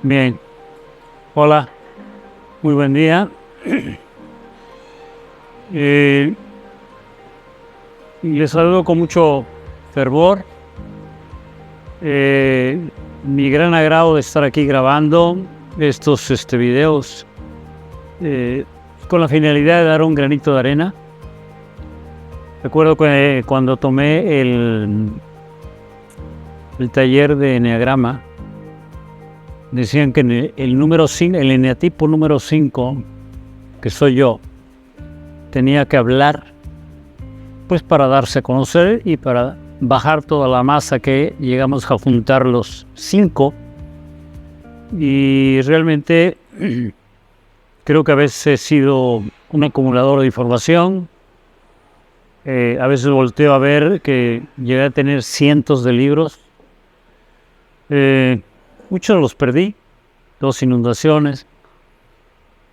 Bien, hola, muy buen día. Eh, Les saludo con mucho fervor. Mi gran agrado de estar aquí grabando estos videos con la finalidad de dar un granito de arena. Recuerdo que cuando tomé el taller de eneagrama, decían que el número 5, el eneatipo número 5, que soy yo, tenía que hablar pues para darse a conocer y para bajar toda la masa que llegamos a juntar los 5. Y realmente creo que a veces he sido un acumulador de información. A veces volteo a ver que llegué a tener cientos de libros. Muchos los perdí, 2 inundaciones.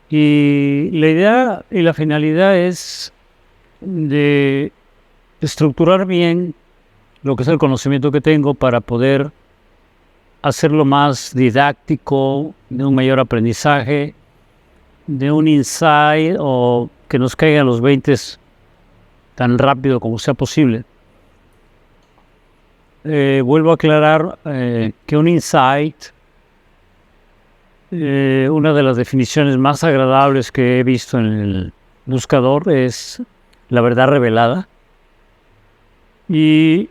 Y la idea y la finalidad es de estructurar bien lo que es el conocimiento que tengo para poder hacerlo más didáctico, de un mayor aprendizaje, de un insight o que nos caigan los 20 tan rápido como sea posible. Vuelvo a aclarar que un insight, una de las definiciones más agradables que he visto en el buscador es la verdad revelada. Y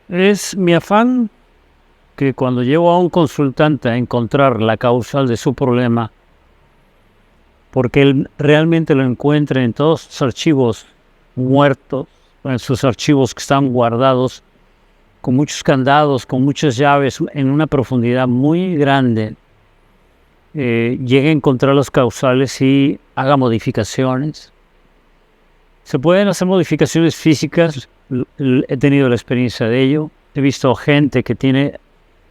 es mi afán que cuando llevo a un consultante a encontrar la causal de su problema, porque él realmente lo encuentre en todos sus archivos muertos, en sus archivos que están guardados con muchos candados, con muchas llaves, en una profundidad muy grande, llegue a encontrar los causales y haga modificaciones. Se pueden hacer modificaciones físicas, he tenido la experiencia de ello. He visto gente que tiene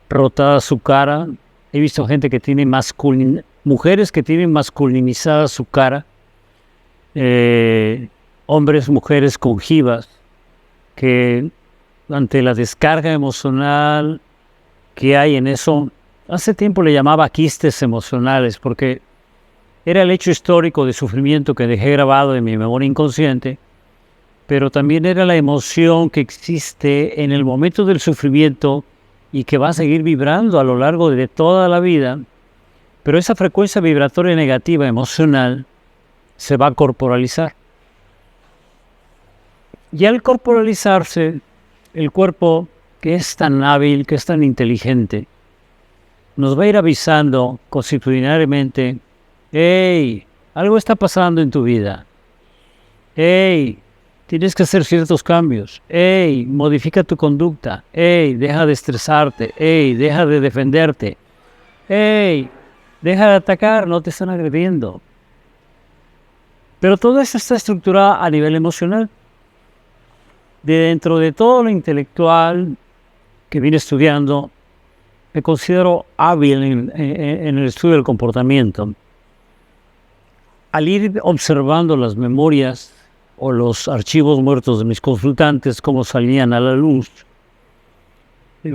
rotada su cara, he visto gente que tiene mujeres que tienen masculinizada su cara, hombres, mujeres con jivas, que ante la descarga emocional que hay en eso, hace tiempo le llamaba quistes emocionales, porque era el hecho histórico de sufrimiento que dejé grabado en mi memoria inconsciente, pero también era la emoción que existe en el momento del sufrimiento y que va a seguir vibrando a lo largo de toda la vida, pero esa frecuencia vibratoria negativa emocional se va a corporalizar. Y al corporalizarse, el cuerpo, que es tan hábil, que es tan inteligente, nos va a ir avisando constitucionalmente: hey, algo está pasando en tu vida. Hey, tienes que hacer ciertos cambios. Hey, modifica tu conducta. Hey, deja de estresarte. Hey, deja de defenderte. Hey, deja de atacar, no te están agrediendo. Pero todo esto está estructurado a nivel emocional. Dentro de todo lo intelectual que vine estudiando, me considero hábil en el estudio del comportamiento. Al ir observando las memorias o los archivos muertos de mis consultantes, cómo salían a la luz,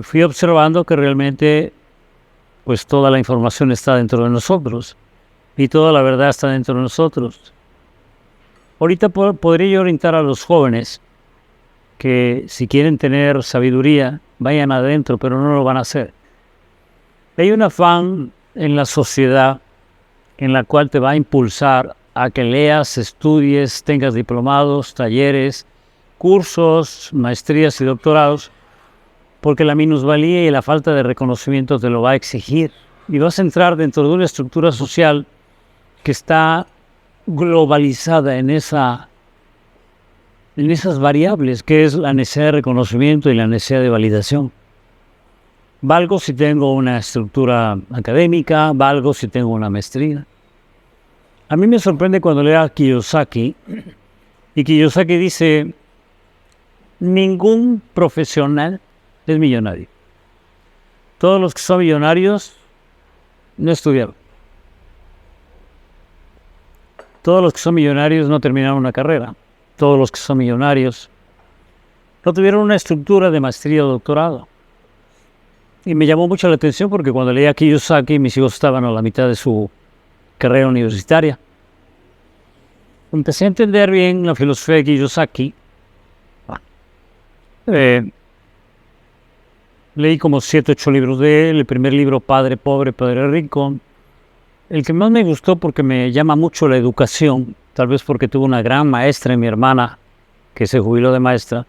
fui observando que realmente pues toda la información está dentro de nosotros y toda la verdad está dentro de nosotros. Ahorita podría yo orientar a los jóvenes que si quieren tener sabiduría, vayan adentro, pero no lo van a hacer. Hay un afán en la sociedad en la cual te va a impulsar a que leas, estudies, tengas diplomados, talleres, cursos, maestrías y doctorados, porque la minusvalía y la falta de reconocimiento te lo va a exigir. Y vas a entrar dentro de una estructura social que está globalizada en esas variables, que es la necesidad de reconocimiento y la necesidad de validación. Valgo si tengo una estructura académica, valgo si tengo una maestría. A mí me sorprende cuando leo a Kiyosaki, y Kiyosaki dice: ningún profesional es millonario. Todos los que son millonarios no estudiaron. Todos los que son millonarios no terminaron una carrera. Todos los que son millonarios no tuvieron una estructura de maestría o doctorado. Y me llamó mucho la atención porque cuando leí a Kiyosaki, mis hijos estaban a la mitad de su carrera universitaria. Empecé a entender bien la filosofía de Kiyosaki. Leí como 7, 8 libros de él. El primer libro, Padre Pobre, Padre Rico. El que más me gustó porque me llama mucho la educación, tal vez porque tuve una gran maestra en mi hermana, que se jubiló de maestra.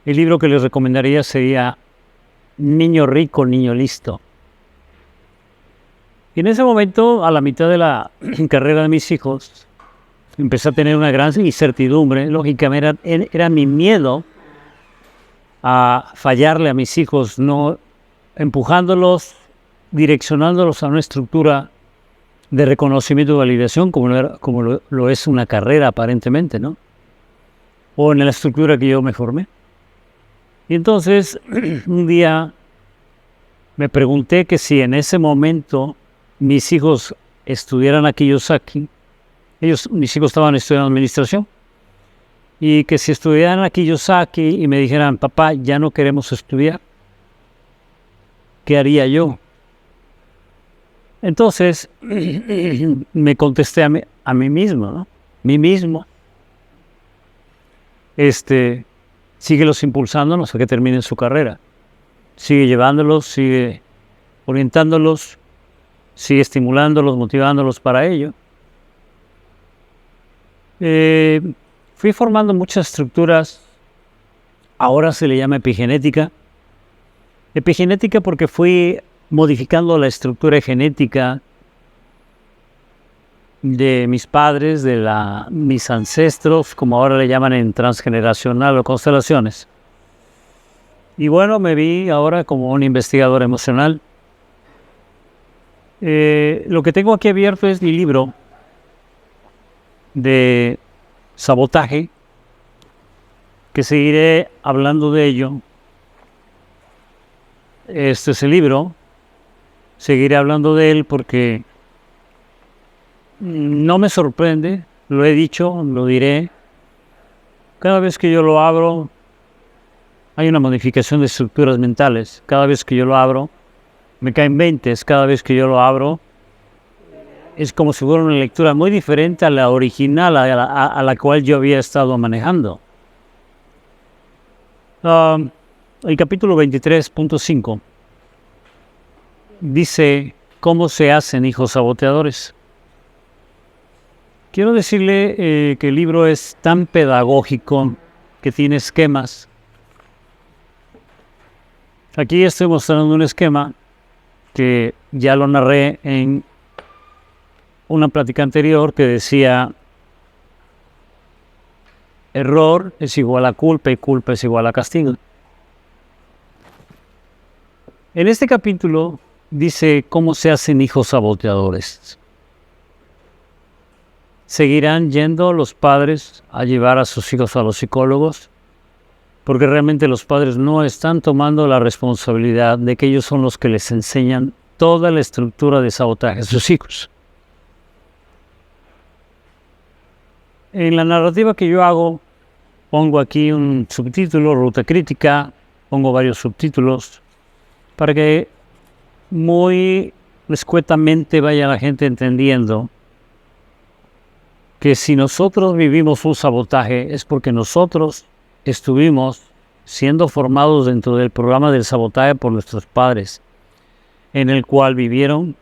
El libro que les recomendaría sería Niño Rico, Niño Listo. Y en ese momento, a la mitad de la carrera de mis hijos, empecé a tener una gran incertidumbre. Lógicamente era mi miedo a fallarle a mis hijos, no empujándolos, direccionándolos a una estructura de reconocimiento y validación, como lo es una carrera aparentemente, ¿no? O en la estructura que yo me formé. Y entonces, un día me pregunté que si en ese momento mis hijos estudiaran a Kiyosaki, mis hijos estaban estudiando administración, y que si estudiaran a Kiyosaki y me dijeran, papá, ya no queremos estudiar, ¿qué haría yo? Entonces, me contesté a mí mismo, ¿no? Mí mismo. Síguelos impulsándolos a que terminen su carrera. Sigue llevándolos, sigue orientándolos, sigue estimulándolos, motivándolos para ello. Fui formando muchas estructuras, ahora se le llama epigenética. Epigenética porque fui modificando la estructura genética de mis padres, mis ancestros, como ahora le llaman en transgeneracional o constelaciones. Y bueno, me vi ahora como un investigador emocional. Lo que tengo aquí abierto es mi libro de sabotaje, que seguiré hablando de ello. Este es el libro. Seguiré hablando de él porque no me sorprende, lo he dicho, lo diré. Cada vez que yo lo abro, hay una modificación de estructuras mentales. Cada vez que yo lo abro, me caen 20. Cada vez que yo lo abro, es como si fuera una lectura muy diferente a la original, a la cual yo había estado manejando. El capítulo 23.5 dice cómo se hacen hijos saboteadores. Quiero decirle que el libro es tan pedagógico que tiene esquemas. Aquí estoy mostrando un esquema que ya lo narré en una plática anterior que decía: error es igual a culpa y culpa es igual a castigo. En este capítulo dice cómo se hacen hijos saboteadores. ¿Seguirán yendo los padres a llevar a sus hijos a los psicólogos? Porque realmente los padres no están tomando la responsabilidad de que ellos son los que les enseñan toda la estructura de sabotaje a sus hijos. En la narrativa que yo hago, pongo aquí un subtítulo, ruta crítica, pongo varios subtítulos, para que muy escuetamente vaya la gente entendiendo que si nosotros vivimos un sabotaje es porque nosotros estuvimos siendo formados dentro del programa del sabotaje por nuestros padres, en el cual vivieron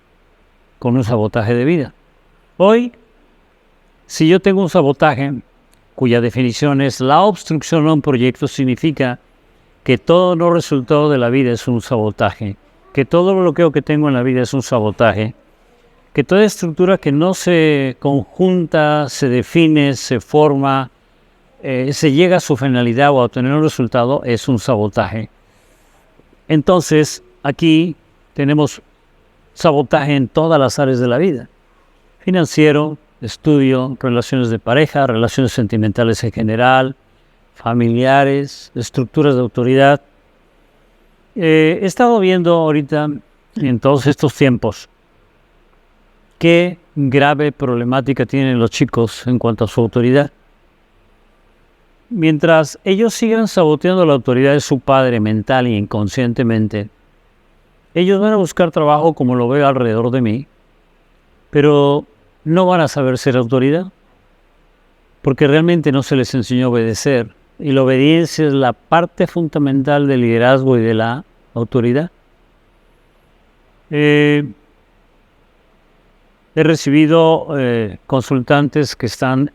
con un sabotaje de vida. Hoy, si yo tengo un sabotaje, cuya definición es la obstrucción a un proyecto, significa que todo no resultado de la vida es un sabotaje, que todo bloqueo que tengo en la vida es un sabotaje, que toda estructura que no se conjunta, se define, se forma, se llega a su finalidad o a obtener un resultado es un sabotaje. Entonces, aquí tenemos sabotaje en todas las áreas de la vida: financiero, estudio, relaciones de pareja, relaciones sentimentales en general, familiares, estructuras de autoridad. He estado viendo ahorita, en todos estos tiempos, qué grave problemática tienen los chicos en cuanto a su autoridad. Mientras ellos sigan saboteando la autoridad de su padre mental e inconscientemente, Ellos van a buscar trabajo como lo veo alrededor de mí, pero no van a saber ser autoridad, porque realmente no se les enseñó a obedecer. Y la obediencia es la parte fundamental del liderazgo y de la autoridad. He recibido consultantes que están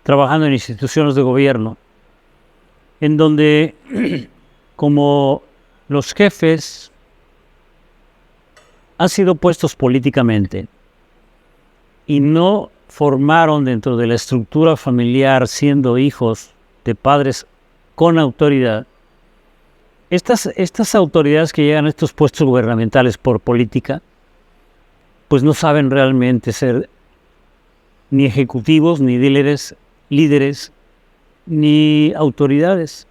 trabajando en instituciones de gobierno, en donde como los jefes han sido puestos políticamente y no formaron dentro de la estructura familiar, siendo hijos de padres con autoridad, estas autoridades que llegan a estos puestos gubernamentales por política, pues no saben realmente ser ni ejecutivos, ni líderes, ni autoridades.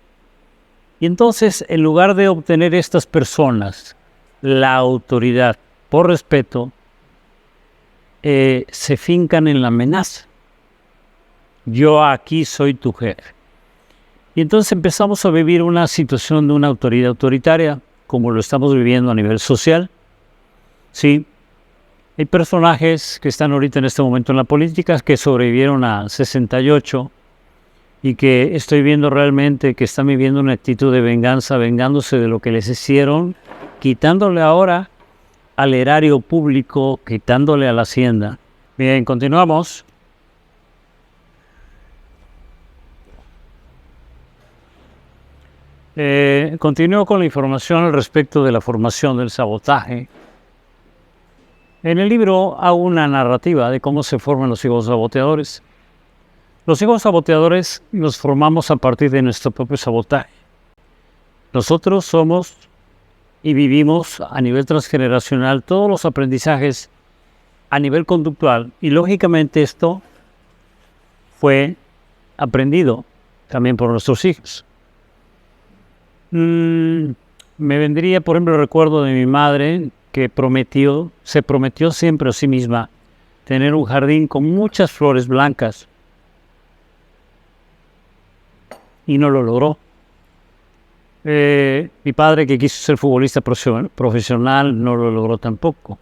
Y entonces, en lugar de obtener estas personas la autoridad por respeto, se fincan en la amenaza. Yo aquí soy tu jefe. Y entonces empezamos a vivir una situación de una autoridad autoritaria, como lo estamos viviendo a nivel social. Sí, hay personajes que están ahorita en este momento en la política que sobrevivieron a 68 y que estoy viendo realmente que están viviendo una actitud de venganza, vengándose de lo que les hicieron, quitándole ahora al erario público, quitándole a la hacienda. Bien, continuamos. Continúo con la información al respecto de la formación del sabotaje. En el libro hago una narrativa de cómo se forman los hijos saboteadores. Los hijos saboteadores los formamos a partir de nuestro propio sabotaje. Nosotros somos y vivimos a nivel transgeneracional todos los aprendizajes a nivel conductual, y lógicamente esto fue aprendido también por nuestros hijos. Me vendría, por ejemplo, el recuerdo de mi madre que se prometió siempre a sí misma tener un jardín con muchas flores blancas y no lo logró. Mi padre, que quiso ser futbolista profesional, no lo logró tampoco.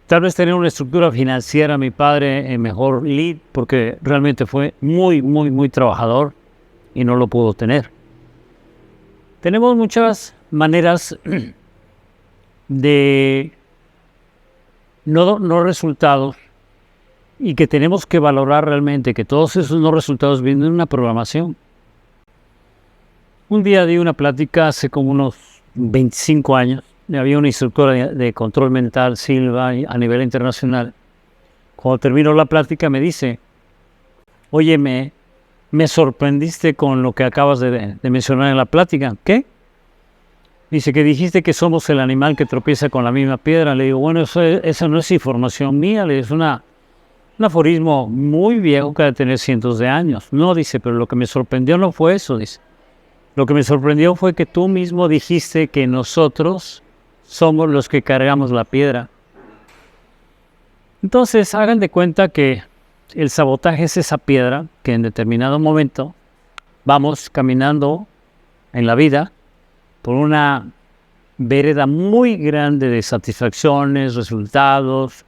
Tal vez tener una estructura financiera, mi padre mejor lead, porque realmente fue muy trabajador y no lo pudo tener. Tenemos muchas maneras de no resultados, y que tenemos que valorar realmente que todos esos no resultados vienen de una programación. Un día di una plática hace como unos 25 años. Había una instructora de control mental, Silva, a nivel internacional. Cuando terminó la plática me dice: oye, me sorprendiste con lo que acabas de mencionar en la plática. ¿Qué? Dice que dijiste que somos el animal que tropieza con la misma piedra. Le digo, bueno, eso no es información mía, es un aforismo muy viejo que debe tener cientos de años. No, dice, pero lo que me sorprendió no fue eso, dice. Lo que me sorprendió fue que tú mismo dijiste que nosotros somos los que cargamos la piedra. Entonces, hagan de cuenta que el sabotaje es esa piedra que en determinado momento vamos caminando en la vida por una vereda muy grande de satisfacciones, resultados,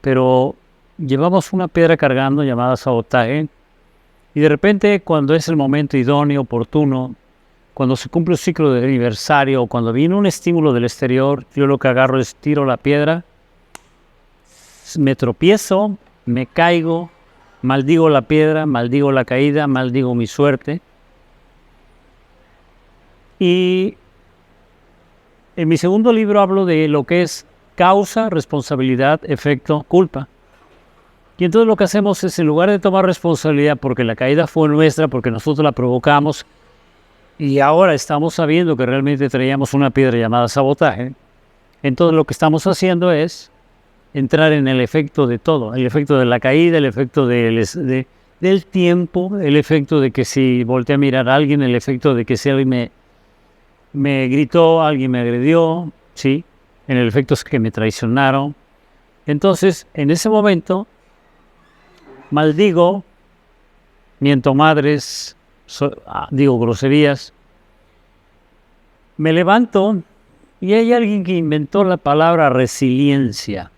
pero llevamos una piedra cargando llamada sabotaje, y de repente, cuando es el momento idóneo, oportuno, cuando se cumple un ciclo de aniversario o cuando viene un estímulo del exterior, yo lo que agarro es tiro la piedra, me tropiezo, me caigo, maldigo la piedra, maldigo la caída, maldigo mi suerte. Y en mi segundo libro hablo de lo que es causa, responsabilidad, efecto, culpa. Y entonces lo que hacemos es, en lugar de tomar responsabilidad porque la caída fue nuestra, porque nosotros la provocamos, y ahora estamos sabiendo que realmente traíamos una piedra llamada sabotaje, entonces lo que estamos haciendo es entrar en el efecto de todo, el efecto de la caída, el efecto del tiempo, el efecto de que si volteé a mirar a alguien, el efecto de que si alguien me gritó, alguien me agredió, ¿sí? En el efecto es que me traicionaron. Entonces, en ese momento, maldigo, miento madres, digo groserías, Me levanto y hay alguien que inventó la palabra resiliencia.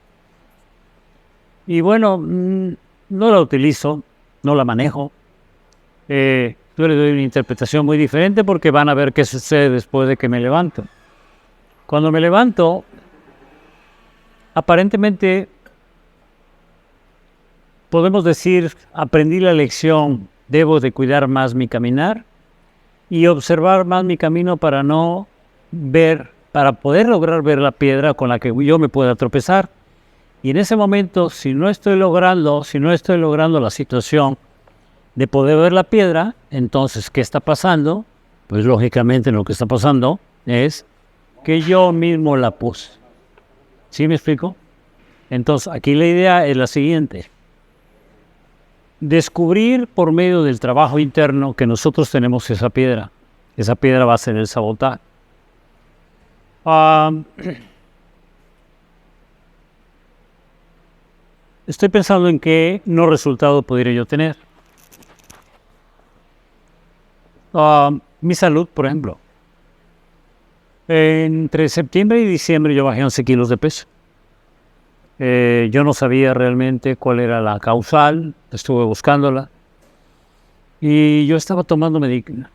Y bueno, no la utilizo, no la manejo. Yo le doy una interpretación muy diferente porque van a ver qué sucede después de que me levanto. Cuando me levanto, aparentemente podemos decir, aprendí la lección, debo de cuidar más mi caminar y observar más mi camino para no ver, para poder lograr ver la piedra con la que yo me pueda tropezar. Y en ese momento, si no estoy logrando la situación de poder ver la piedra, entonces, ¿qué está pasando? Pues lógicamente lo que está pasando es que yo mismo la puse. ¿Sí me explico? Entonces, aquí la idea es la siguiente. Descubrir por medio del trabajo interno que nosotros tenemos esa piedra. Esa piedra va a ser el sabotaje. Estoy pensando en qué no resultado podría yo tener. Mi salud, por ejemplo. Entre septiembre y diciembre yo bajé 11 kilos de peso. Yo no sabía realmente cuál era la causal, estuve buscándola. Y yo estaba tomando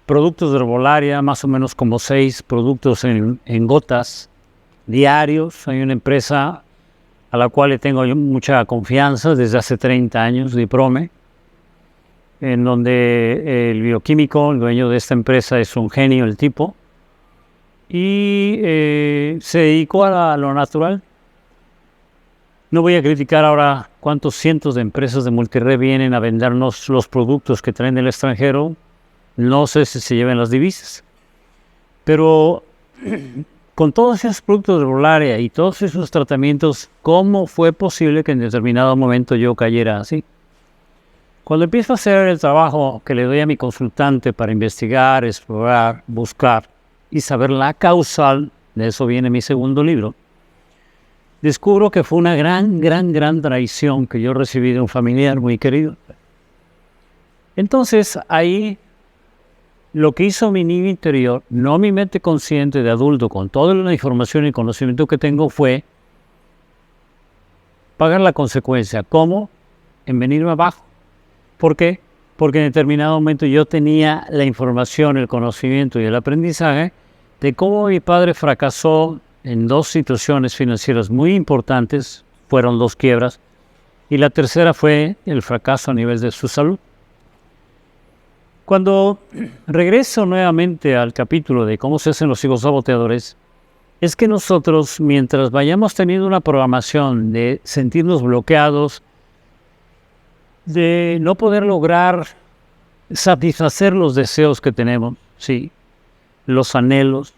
productos de herbolaria, más o menos como 6 productos en gotas diarios. Hay una empresa a la cual le tengo mucha confianza desde hace 30 años, Diprome, en donde el bioquímico, el dueño de esta empresa, es un genio el tipo, y se dedicó a lo natural. No voy a criticar ahora cuántos cientos de empresas de multired vienen a vendernos los productos que traen del extranjero. No sé si se lleven las divisas. Pero con todos esos productos de herbolaria y todos esos tratamientos, ¿cómo fue posible que en determinado momento yo cayera así? Cuando empiezo a hacer el trabajo que le doy a mi consultante para investigar, explorar, buscar y saber la causal, de eso viene mi segundo libro, descubro que fue una gran traición que yo recibí de un familiar muy querido. Entonces, ahí lo que hizo mi niño interior, no mi mente consciente de adulto, con toda la información y conocimiento que tengo, fue pagar la consecuencia. ¿Cómo? En venirme abajo. ¿Por qué? Porque en determinado momento yo tenía la información, el conocimiento y el aprendizaje de cómo mi padre fracasó en 2 situaciones financieras muy importantes, fueron 2 quiebras, y la tercera fue el fracaso a nivel de su salud. Cuando regreso nuevamente al capítulo de cómo se hacen los hijos saboteadores, es que nosotros, mientras vayamos teniendo una programación de sentirnos bloqueados, de no poder lograr satisfacer los deseos que tenemos, sí, los anhelos,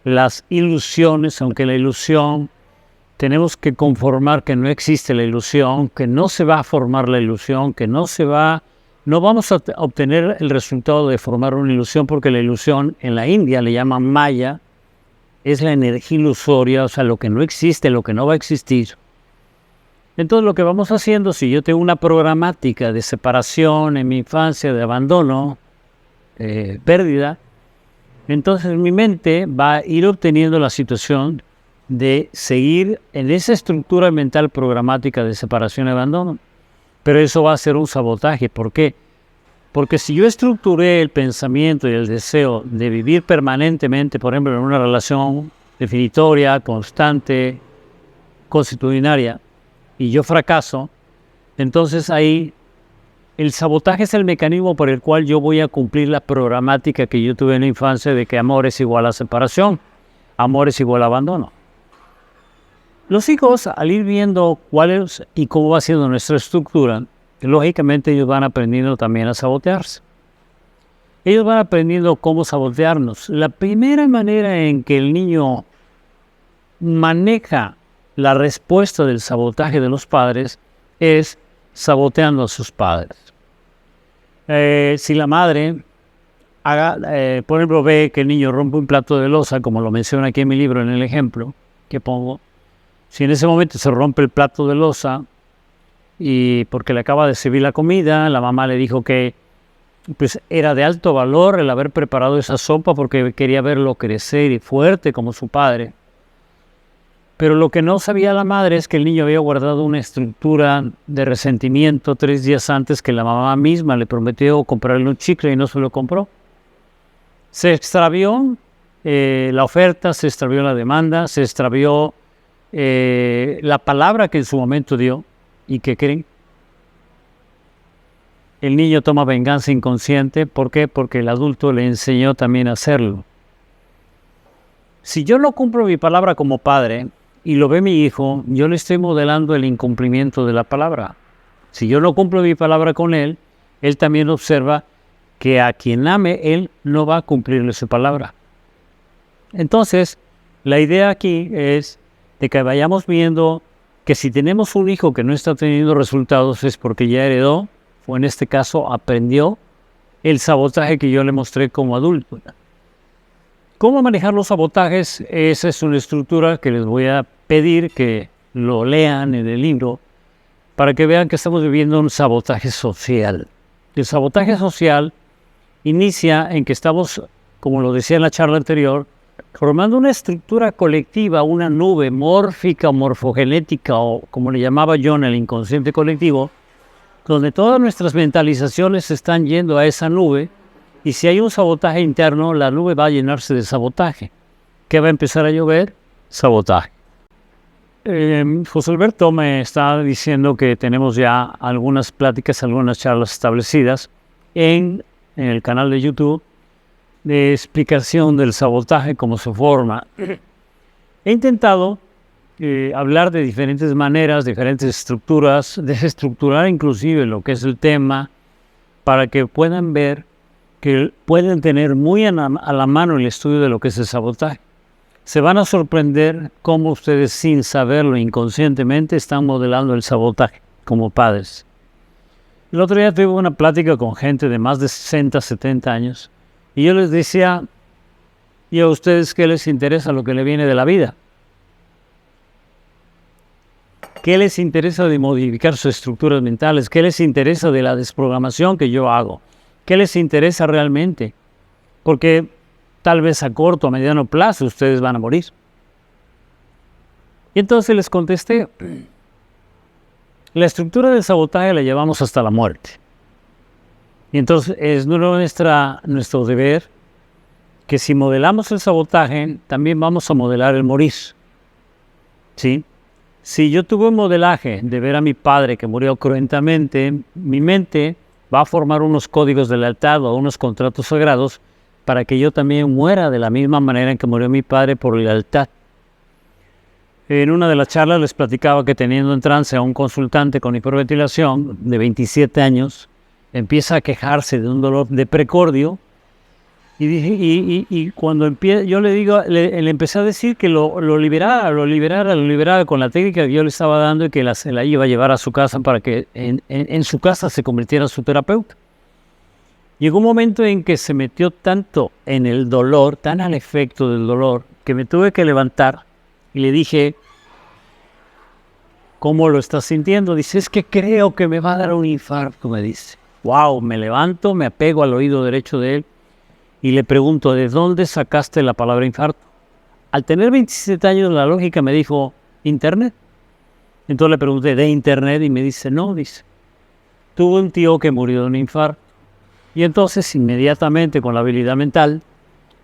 las ilusiones, aunque la ilusión, tenemos que conformar que no existe la ilusión, que no se va a formar la ilusión, que no vamos a obtener el resultado de formar una ilusión, porque la ilusión en la India le llaman maya, es la energía ilusoria, o sea, lo que no existe, lo que no va a existir. Entonces lo que vamos haciendo, si yo tengo una programática de separación en mi infancia, de abandono, pérdida, entonces mi mente va a ir obteniendo la situación de seguir en esa estructura mental programática de separación y abandono. Pero eso va a ser un sabotaje. ¿Por qué? Porque si yo estructuré el pensamiento y el deseo de vivir permanentemente, por ejemplo, en una relación definitoria, constante, constitucionaria, y yo fracaso, entonces ahí el sabotaje es el mecanismo por el cual yo voy a cumplir la programática que yo tuve en la infancia de que amor es igual a separación, amor es igual a abandono. Los hijos, al ir viendo cuál es y cómo va siendo nuestra estructura, lógicamente ellos van aprendiendo también a sabotearse. Ellos van aprendiendo cómo sabotearnos. La primera manera en que el niño maneja la respuesta del sabotaje de los padres es saboteando a sus padres. Si la madre, por ejemplo, ve que el niño rompe un plato de loza, como lo menciona aquí en mi libro, en el ejemplo que pongo, si en ese momento se rompe el plato de loza y porque le acaba de servir la comida, la mamá le dijo que pues era de alto valor el haber preparado esa sopa porque quería verlo crecer y fuerte como su padre. Pero lo que no sabía la madre es que el niño había guardado una estructura de resentimiento 3 días antes, que la mamá misma le prometió comprarle un chicle y no se lo compró. Se extravió la oferta, se extravió la demanda, se extravió la palabra que en su momento dio. ¿Y qué creen? El niño toma venganza inconsciente. ¿Por qué? Porque el adulto le enseñó también a hacerlo. Si yo no cumplo mi palabra como padre y lo ve mi hijo, yo le estoy modelando el incumplimiento de la palabra. Si yo no cumplo mi palabra con él, él también observa que a quien ame, él no va a cumplirle su palabra. Entonces, la idea aquí es de que vayamos viendo que si tenemos un hijo que no está teniendo resultados es porque ya heredó, o en este caso aprendió, el sabotaje que yo le mostré como adulto. ¿Cómo manejar los sabotajes? Esa es una estructura que les voy a pedir que lo lean en el libro para que vean que estamos viviendo un sabotaje social. El sabotaje social inicia en que estamos, como lo decía en la charla anterior, formando una estructura colectiva, una nube mórfica o morfogenética, o como le llamaba yo en el inconsciente colectivo, donde todas nuestras mentalizaciones están yendo a esa nube, y si hay un sabotaje interno, la nube va a llenarse de sabotaje. ¿Qué va a empezar a llover? Sabotaje. José Alberto me está diciendo que tenemos ya algunas pláticas, algunas charlas establecidas en el canal de YouTube de explicación del sabotaje, cómo se forma. He intentado hablar de diferentes maneras, diferentes estructuras, desestructurar inclusive lo que es el tema, para que puedan ver que pueden tener muy a la mano el estudio de lo que es el sabotaje. Se van a sorprender cómo ustedes, sin saberlo inconscientemente, están modelando el sabotaje como padres. El otro día tuve una plática con gente de más de 60, 70 años, y yo les decía, ¿y a ustedes qué les interesa lo que le viene de la vida? ¿Qué les interesa de modificar sus estructuras mentales? ¿Qué les interesa de la desprogramación que yo hago? ¿Qué les interesa realmente? Porque tal vez a corto o a mediano plazo ustedes van a morir. Y entonces les contesté, la estructura del sabotaje la llevamos hasta la muerte. Y entonces es nuestro deber que si modelamos el sabotaje, también vamos a modelar el morir. ¿Sí? Si yo tuve un modelaje de ver a mi padre que murió cruentamente, mi mente va a formar unos códigos de lealtad o unos contratos sagrados para que yo también muera de la misma manera en que murió mi padre por lealtad. En una de las charlas les platicaba que teniendo en trance a un consultante con hiperventilación de 27 años, empieza a quejarse de un dolor de precordio y cuando yo le digo, le empecé a decir que lo liberara con la técnica que yo le estaba dando y que se la iba a llevar a su casa para que en su casa se convirtiera en su terapeuta. Llegó un momento en que se metió tanto en el dolor, tan al efecto del dolor, que me tuve que levantar y le dije, ¿cómo lo estás sintiendo? Dice, es que creo que me va a dar un infarto, me dice. Wow, me levanto, me apego al oído derecho de él y le pregunto, ¿de dónde sacaste la palabra infarto? Al tener 27 años, la lógica me dijo, Internet. Entonces le pregunté, ¿de Internet? Y me dice, no, dice, tuve un tío que murió de un infarto. Y entonces, inmediatamente, con la habilidad mental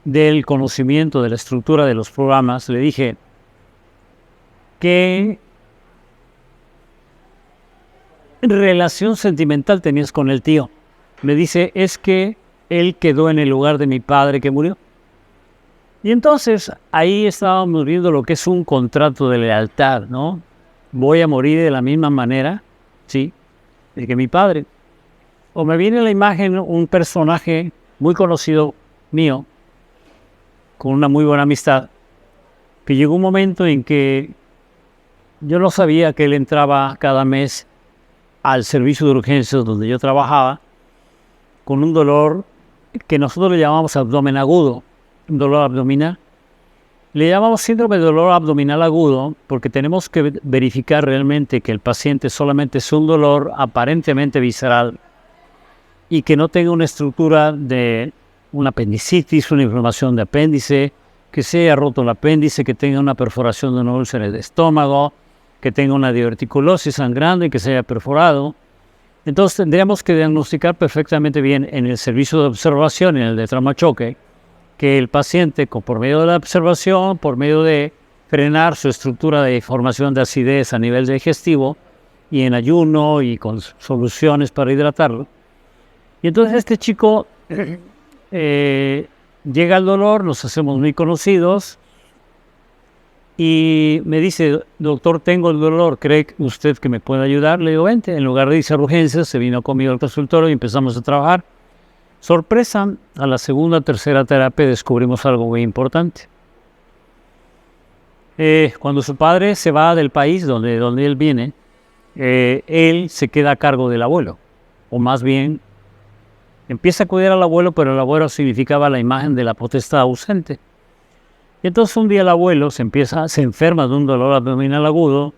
del conocimiento de la estructura de los programas, le dije, ¿qué relación sentimental tenías con el tío? Me dice, es que él quedó en el lugar de mi padre que murió. Y entonces ahí estábamos viendo lo que es un contrato de lealtad, ¿no? Voy a morir de la misma manera, ¿sí?, de que mi padre. O me viene a la imagen un personaje muy conocido mío, con una muy buena amistad, que llegó un momento en que yo no sabía que él entraba cada mes al servicio de urgencias donde yo trabajaba, con un dolor que nosotros le llamamos abdomen agudo, un dolor abdominal. Le llamamos síndrome de dolor abdominal agudo porque tenemos que verificar realmente que el paciente solamente es un dolor aparentemente visceral, y que no tenga una estructura de una apendicitis, una inflamación de apéndice, que se haya roto el apéndice, que tenga una perforación de una úlcera de estómago, que tenga una diverticulosis sangrando y que se haya perforado. Entonces tendríamos que diagnosticar perfectamente bien en el servicio de observación, en el de trauma choque, que el paciente, por medio de la observación, por medio de frenar su estructura de formación de acidez a nivel digestivo y en ayuno y con soluciones para hidratarlo. Y entonces este chico llega al dolor, nos hacemos muy conocidos y me dice, doctor, tengo el dolor, ¿cree usted que me puede ayudar? Le digo, vente. En lugar de irse a urgencias, se vino conmigo al consultorio y empezamos a trabajar. Sorpresa, a la segunda o tercera terapia descubrimos algo muy importante. Cuando su padre se va del país donde él viene, él se queda a cargo del abuelo, o más bien empieza a cuidar al abuelo, pero el abuelo significaba la imagen de la potestad ausente. Y entonces un día el abuelo se enferma de un dolor abdominal agudo,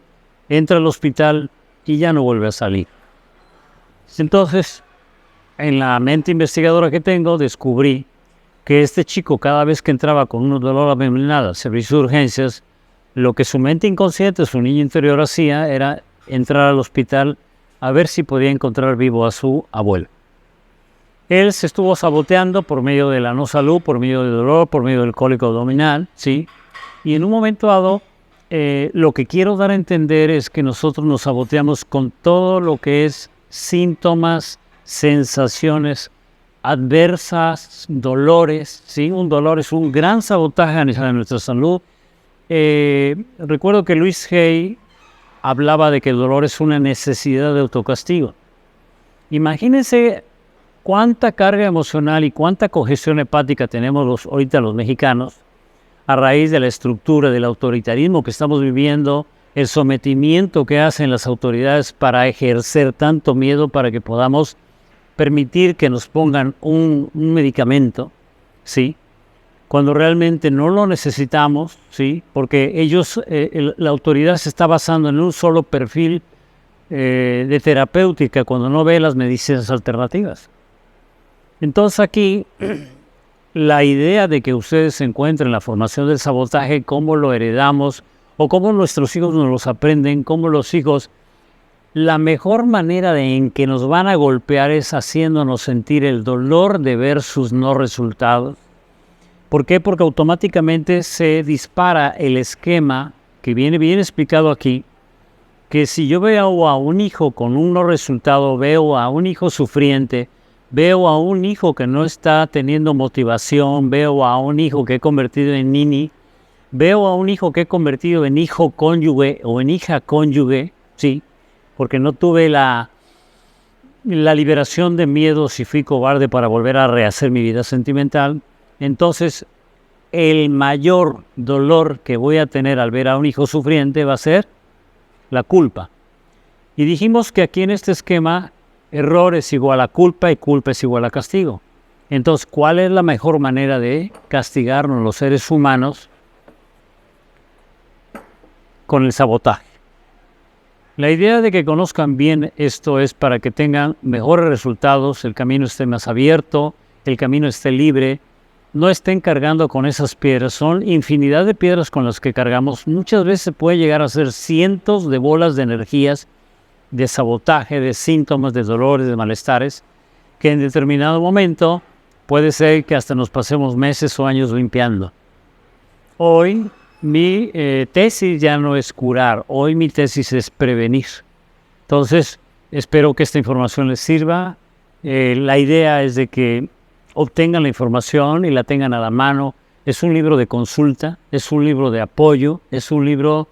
entra al hospital y ya no vuelve a salir. Entonces, en la mente investigadora que tengo, descubrí que este chico, cada vez que entraba con un dolor abdominal al servicio de urgencias, lo que su mente inconsciente, su niño interior hacía, era entrar al hospital a ver si podía encontrar vivo a su abuelo. Él se estuvo saboteando por medio de la no salud, por medio del dolor, por medio del cólico abdominal, ¿sí? Y en un momento dado, lo que quiero dar a entender es que nosotros nos saboteamos con todo lo que es síntomas, sensaciones adversas, dolores, ¿sí? Un dolor es un gran sabotaje a nuestra salud. Recuerdo que Luis Hay hablaba de que el dolor es una necesidad de autocastigo. Imagínense cuánta carga emocional y cuánta congestión hepática tenemos ahorita los mexicanos a raíz de la estructura del autoritarismo que estamos viviendo, el sometimiento que hacen las autoridades para ejercer tanto miedo para que podamos permitir que nos pongan un medicamento, ¿sí? Cuando realmente no lo necesitamos, ¿sí? Porque ellos, la autoridad se está basando en un solo perfil de terapéutica cuando no ve las medicinas alternativas. Entonces aquí la idea de que ustedes se encuentren en la formación del sabotaje, cómo lo heredamos o cómo nuestros hijos nos los aprenden, cómo los hijos, la mejor manera en que nos van a golpear es haciéndonos sentir el dolor de ver sus no resultados. ¿Por qué? Porque automáticamente se dispara el esquema que viene bien explicado aquí, que si yo veo a un hijo con un no resultado, veo a un hijo sufriente, veo a un hijo que no está teniendo motivación, veo a un hijo que he convertido en nini, veo a un hijo que he convertido en hijo cónyuge o en hija cónyuge, sí, porque no tuve la liberación de miedo si fui cobarde para volver a rehacer mi vida sentimental. Entonces, el mayor dolor que voy a tener al ver a un hijo sufriente va a ser la culpa. Y dijimos que aquí en este esquema, error es igual a culpa y culpa es igual a castigo. Entonces, ¿cuál es la mejor manera de castigarnos los seres humanos? Con el sabotaje. La idea de que conozcan bien esto es para que tengan mejores resultados, el camino esté más abierto, el camino esté libre, no estén cargando con esas piedras. Son infinidad de piedras con las que cargamos. Muchas veces puede llegar a ser cientos de bolas de energías, de sabotaje, de síntomas, de dolores, de malestares, que en determinado momento puede ser que hasta nos pasemos meses o años limpiando. Hoy mi tesis ya no es curar, hoy mi tesis es prevenir. Entonces, espero que esta información les sirva. La idea es de que obtengan la información y la tengan a la mano. Es un libro de consulta, es un libro de apoyo, es un libro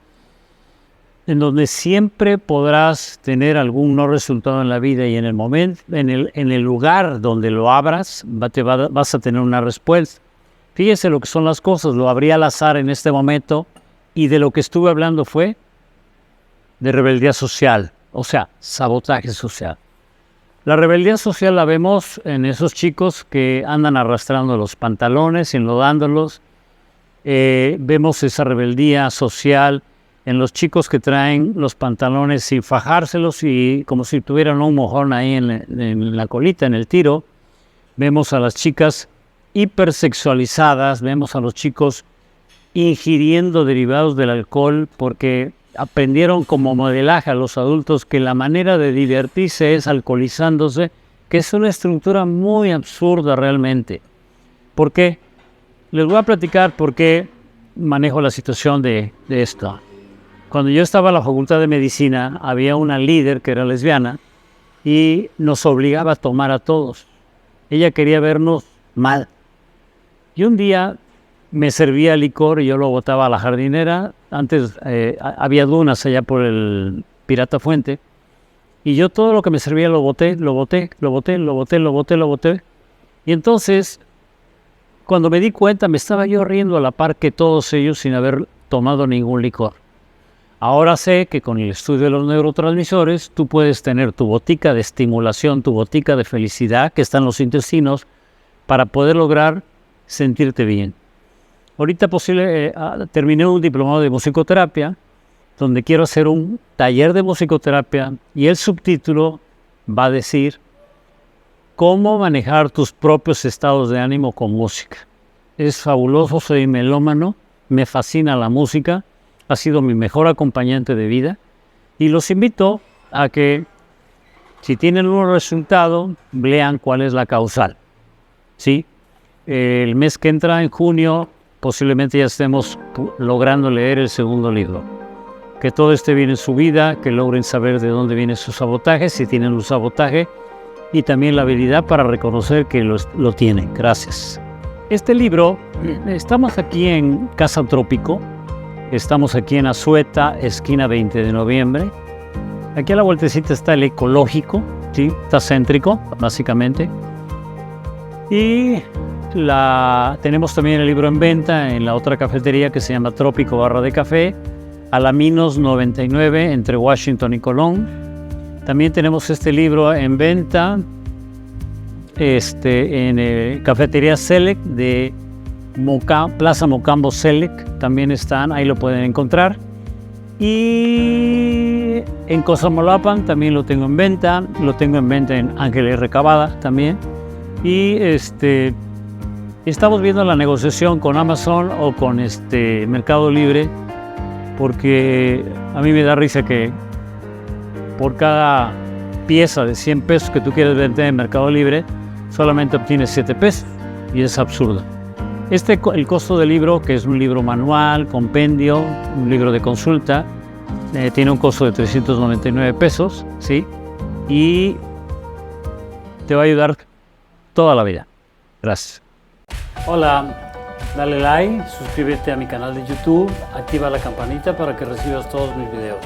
en donde siempre podrás tener algún no resultado en la vida y en el momento, en el lugar donde lo abras, vas a tener una respuesta. Fíjese lo que son las cosas, lo abrí al azar en este momento y de lo que estuve hablando fue de rebeldía social, o sea, sabotaje social. La rebeldía social la vemos en esos chicos que andan arrastrando los pantalones, enlodándolos. Vemos esa rebeldía social en los chicos que traen los pantalones sin fajárselos y como si tuvieran un mojón ahí en la colita, en el tiro. Vemos a las chicas hipersexualizadas, vemos a los chicos ingiriendo derivados del alcohol porque aprendieron como modelaje a los adultos que la manera de divertirse es alcoholizándose, que es una estructura muy absurda realmente. ¿Por qué? Les voy a platicar por qué manejo la situación de esto. Cuando yo estaba en la Facultad de Medicina, había una líder que era lesbiana y nos obligaba a tomar a todos. Ella quería vernos mal. Y un día me servía licor y yo lo botaba a la jardinera. Antes había dunas allá por el Pirata Fuente. Y yo todo lo que me servía lo boté. Y entonces, cuando me di cuenta, me estaba yo riendo a la par que todos ellos sin haber tomado ningún licor. Ahora sé que con el estudio de los neurotransmisores, tú puedes tener tu botica de estimulación, tu botica de felicidad, que está en los intestinos, para poder lograr sentirte bien. Ahorita terminé un diplomado de musicoterapia, donde quiero hacer un taller de musicoterapia, y el subtítulo va a decir cómo manejar tus propios estados de ánimo con música. Es fabuloso, soy melómano, me fascina la música, ha sido mi mejor acompañante de vida, y los invito a que, si tienen un resultado, lean cuál es la causal. ¿Sí? El mes que entra, en junio, posiblemente ya estemos logrando leer el segundo libro. Que todo esté bien en su vida, que logren saber de dónde viene su sabotaje, si tienen un sabotaje, y también la habilidad para reconocer que lo tienen. Gracias. Este libro, estamos aquí en Casa Trópico, estamos aquí en Azueta, esquina 20 de noviembre. Aquí a la vueltecita está el ecológico, ¿sí? Está céntrico, básicamente. Y tenemos también el libro en venta en la otra cafetería que se llama Trópico Barra de Café, Alaminos 99, entre Washington y Colón. También tenemos este libro en venta en Cafetería Select de Plaza Mocambo Select, también están, ahí lo pueden encontrar. Y en Cosamolapan también lo tengo en venta en Ángeles Recabada también. Y estamos viendo la negociación con Amazon o con Mercado Libre, porque a mí me da risa que por cada pieza de 100 pesos que tú quieres vender en Mercado Libre, solamente obtienes 7 pesos, y es absurdo. El costo del libro, que es un libro manual, compendio, un libro de consulta, tiene un costo de 399 pesos, ¿sí? Y te va a ayudar toda la vida. Gracias. Hola, dale like, suscríbete a mi canal de YouTube, activa la campanita para que recibas todos mis videos.